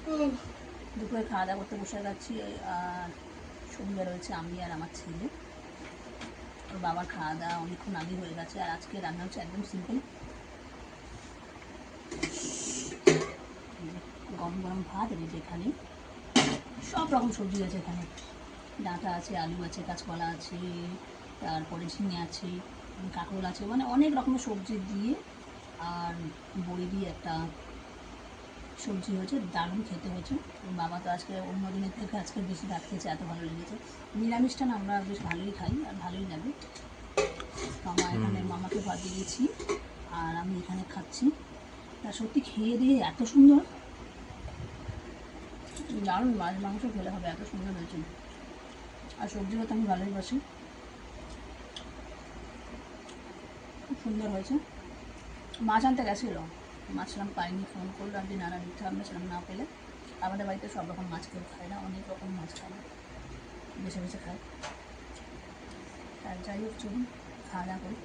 দুপুরে খাওয়া দাওয়া করতে বসে গেছি। আর সঙ্গে রয়েছে আমি আর আমার ছেলে। ওর বাবার খাওয়া দাওয়া অনেকক্ষণ আগে হয়ে গেছে। আর আজকে রান্না হচ্ছে একদম সিম্পল, গরম গরম ভাত। এই যেখানে সব রকম সবজি আছে, এখানে ডাঁটা আছে, আলু আছে, কাঁচকলা আছে, তারপরে ঝিঙে আছে, কাঁকরোল আছে, মানে অনেক রকমের সবজি দিয়ে আর বড়ি দিয়ে একটা সবজি হয়েছে, দারুণ খেতে হয়েছে। বাবা তো আজকে অন্য দিনের থেকে আজকে বেশি ভাত খেয়েছে, এত ভালো লেগেছে। নিরামিষটা না আমরা বেশ ভালোই খাই আর ভালোই লাগে। মামা এখানে মামাকে ভাত দিয়েছি আর আমি এখানে খাচ্ছি। তা সত্যি খেয়ে দিয়ে এত সুন্দর, দারুণ মাছ মাংস খেলে হবে, এত সুন্দর হয়েছে। আর সবজিও তো আমি ভালোই বাসি, খুব সুন্দর হয়েছে। মাছ আনতে গেছিলো, মাছলাম পাইনি, ফোন করলো আর নানা দিতে হবে, সেরকম না পেলে। আমাদের বাড়িতে সব রকম মাছ কেউ খায় না, অনেক রকম মাছ খায় না, বেছে বেছে খায়। আর যাই হোক, চলুন খাওয়া দাওয়া করি।